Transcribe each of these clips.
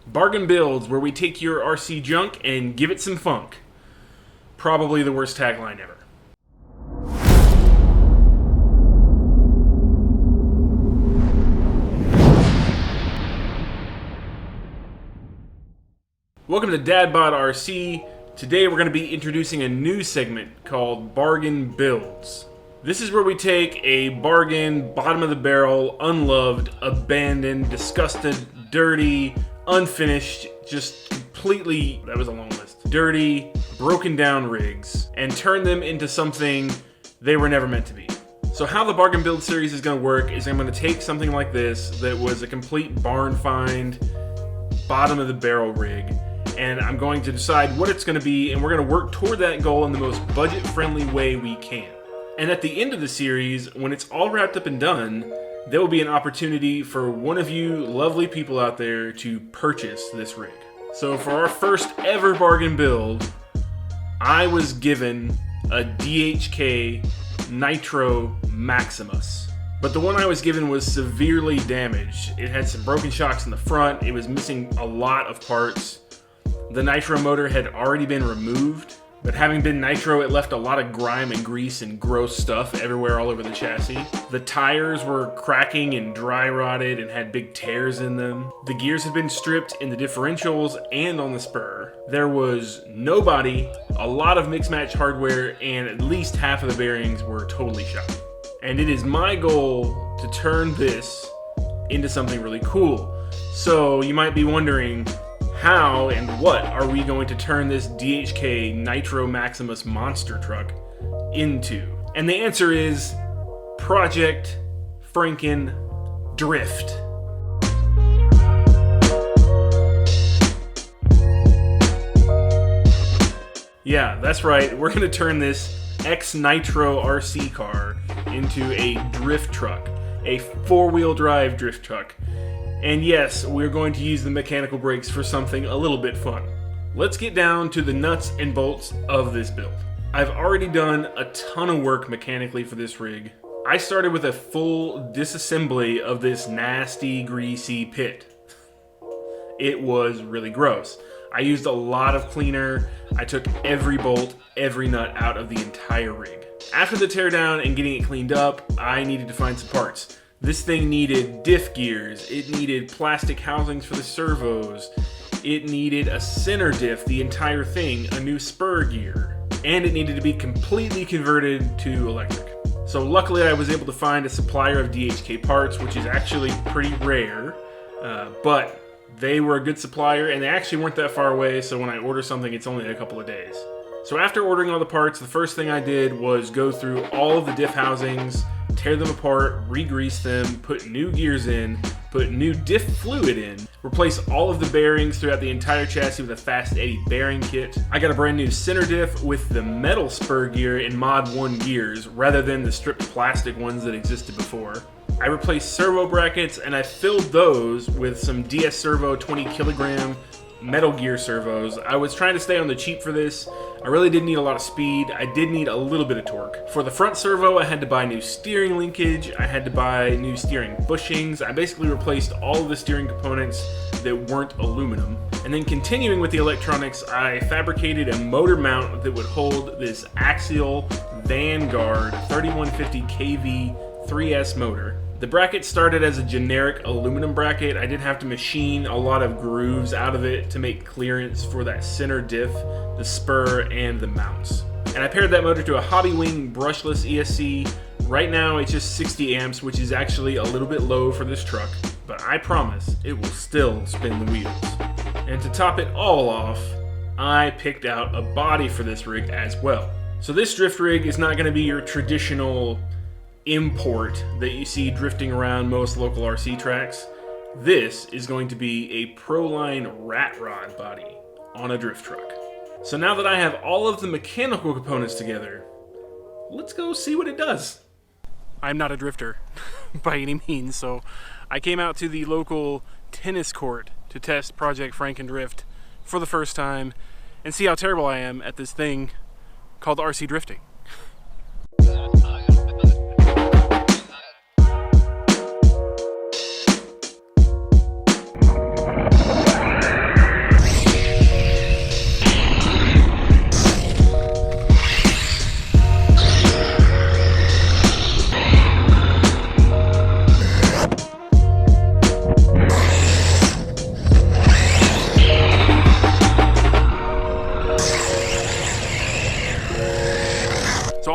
Bargain Builds, where we take your RC junk and give it some funk. Probably the worst tagline ever. Welcome to DadBod RC. Today we're going to be introducing a new segment called Bargain Builds. This is where we take a bargain, bottom of the barrel, unloved, abandoned, disgusted, dirty, unfinished, just completely, that was a long list, dirty, broken down rigs, and turn them into something they were never meant to be. So how the Bargain Build series is going to work is I'm going to take something like this that was a complete barn find, bottom of the barrel rig, and I'm going to decide what it's going to be, and we're going to work toward that goal in the most budget-friendly way we can. And at the end of the series, when it's all wrapped up and done, there will be an opportunity for one of you lovely people out there to purchase this rig. So for our first ever bargain build, I was given a DHK Nitro Maximus. But the one I was given was severely damaged. It had some broken shocks in the front, it was missing a lot of parts. The nitro motor had already been removed, but having been nitro, it left a lot of grime and grease and gross stuff everywhere all over the chassis. The tires were cracking and dry rotted and had big tears in them. The gears had been stripped in the differentials and on the spur. There was no body, a lot of mix-match hardware, and at least half of the bearings were totally shot. And it is my goal to turn this into something really cool. So you might be wondering, how and what are we going to turn this DHK Nitro Maximus monster truck into? And the answer is Project Frankendrift. Yeah, that's right. We're going to turn this ex-Nitro RC car into a drift truck, a four-wheel drive drift truck. And yes, we're going to use the mechanical brakes for something a little bit fun. Let's get down to the nuts and bolts of this build. I've already done a ton of work mechanically for this rig. I started with a full disassembly of this nasty, greasy pit. It was really gross. I used a lot of cleaner. I took every bolt, every nut out of the entire rig. After the teardown and getting it cleaned up, I needed to find some parts. This thing needed diff gears, it needed plastic housings for the servos, it needed a center diff, the entire thing, a new spur gear, and it needed to be completely converted to electric. So luckily I was able to find a supplier of DHK parts, which is actually pretty rare, but they were a good supplier and they actually weren't that far away, so when I order something it's only a couple of days. So after ordering all the parts, the first thing I did was go through all of the diff housings, tear them apart, re-grease them, put new gears in, put new diff fluid in, replace all of the bearings throughout the entire chassis with a fast eddy bearing kit. I got a brand new center diff with the metal spur gear in Mod 1 gears rather than the stripped plastic ones that existed before. I replaced servo brackets and I filled those with some DS Servo 20 kilogram metal gear servos. I was trying to stay on the cheap for this. I really didn't need a lot of speed. I did need a little bit of torque. For the front servo, I had to buy new steering linkage. I had to buy new steering bushings. I basically replaced all of the steering components that weren't aluminum. And then continuing with the electronics, I fabricated a motor mount that would hold this axial Vanguard 3150 kV 3S motor. The bracket started as a generic aluminum bracket. I did have to machine a lot of grooves out of it to make clearance for that center diff, the spur, and the mounts. And I paired that motor to a Hobbywing brushless ESC. Right now it's just 60 amps, which is actually a little bit low for this truck, but I promise it will still spin the wheels. And to top it all off, I picked out a body for this rig as well. So this drift rig is not going to be your traditional import that you see drifting around most local RC tracks. This is going to be a Proline rat rod body on a drift truck. So now that I have all of the mechanical components together, let's go see what it does. I'm not a drifter by any means, so I came out to the local tennis court to test Project Frankendrift for the first time and see how terrible I am at this thing called RC drifting.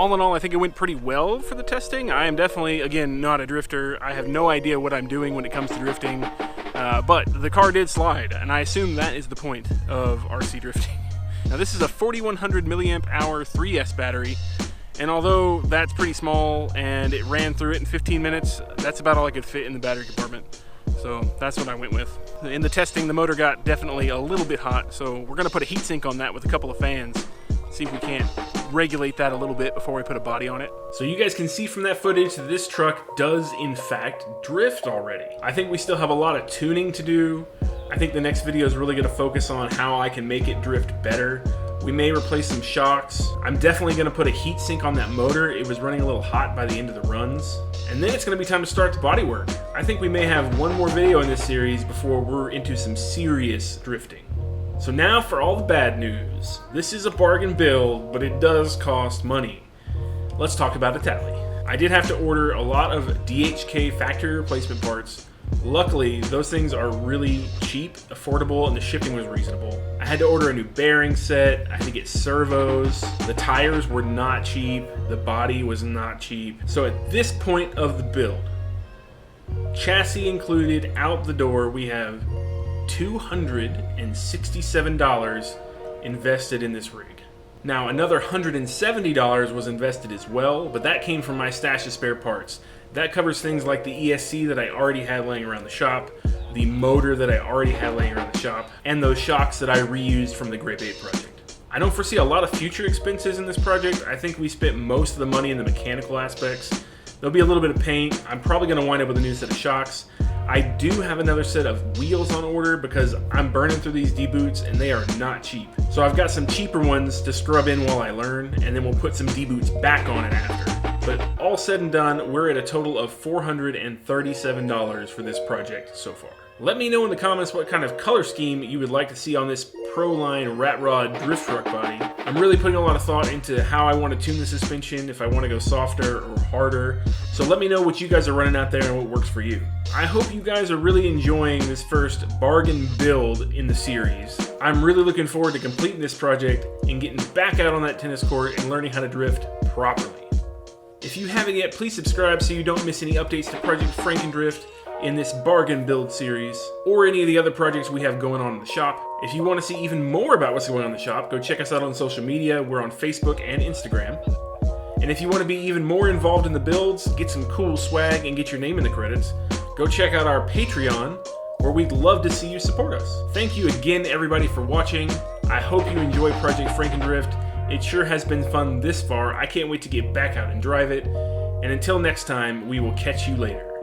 all in all, I think it went pretty well for the testing. I am definitely, again, not a drifter. I have no idea what I'm doing when it comes to drifting, but the car did slide, and I assume that is the point of RC drifting. Now this is a 4100 milliamp hour 3S battery, and although that's pretty small and it ran through it in 15 minutes, that's about all I could fit in the battery compartment. So that's what I went with. In the testing, the motor got definitely a little bit hot, so we're gonna put a heatsink on that with a couple of fans. See if we can't regulate that a little bit before we put a body on it. So you guys can see from that footage that this truck does in fact drift already. I think we still have a lot of tuning to do. I think the next video is really gonna focus on how I can make it drift better. We may replace some shocks. I'm definitely gonna put a heat sink on that motor. It was running a little hot by the end of the runs. And then it's gonna be time to start the bodywork. I think we may have one more video in this series before we're into some serious drifting. So now for all the bad news. This is a bargain build, but it does cost money. Let's talk about a tally. I did have to order a lot of DHK factory replacement parts. Luckily, those things are really cheap, affordable, and the shipping was reasonable. I had to order a new bearing set, I had to get servos, the tires were not cheap, the body was not cheap. So at this point of the build, chassis included, out the door, we have $267 invested in this rig. Now another $170 was invested as well, but that came from my stash of spare parts. That covers things like the ESC that I already had laying around the shop, the motor that I already had laying around the shop, and those shocks that I reused from the Grape 8 project. I don't foresee a lot of future expenses in this project. I think we spent most of the money in the mechanical aspects. There'll be a little bit of paint. I'm probably going to wind up with a new set of shocks. I do have another set of wheels on order because I'm burning through these D-boots and they are not cheap. So I've got some cheaper ones to scrub in while I learn, and then we'll put some D-boots back on it after. But all said and done, we're at a total of $437 for this project so far. Let me know in the comments what kind of color scheme you would like to see on this Proline Rat Rod drift truck body. I'm really putting a lot of thought into how I want to tune the suspension, if I want to go softer or harder. So let me know what you guys are running out there and what works for you. I hope you guys are really enjoying this first bargain build in the series. I'm really looking forward to completing this project and getting back out on that tennis court and learning how to drift properly. If you haven't yet, please subscribe so you don't miss any updates to Project Frankendrift in this bargain build series, or any of the other projects we have going on in the shop. If you want to see even more about what's going on in the shop, go check us out on social media. We're on Facebook and Instagram. And if you want to be even more involved in the builds, get some cool swag, and get your name in the credits, go check out our Patreon, where we'd love to see you support us. Thank you again, everybody, for watching. I hope you enjoy Project Frankendrift. It sure has been fun this far. I can't wait to get back out and drive it. And until next time, we will catch you later.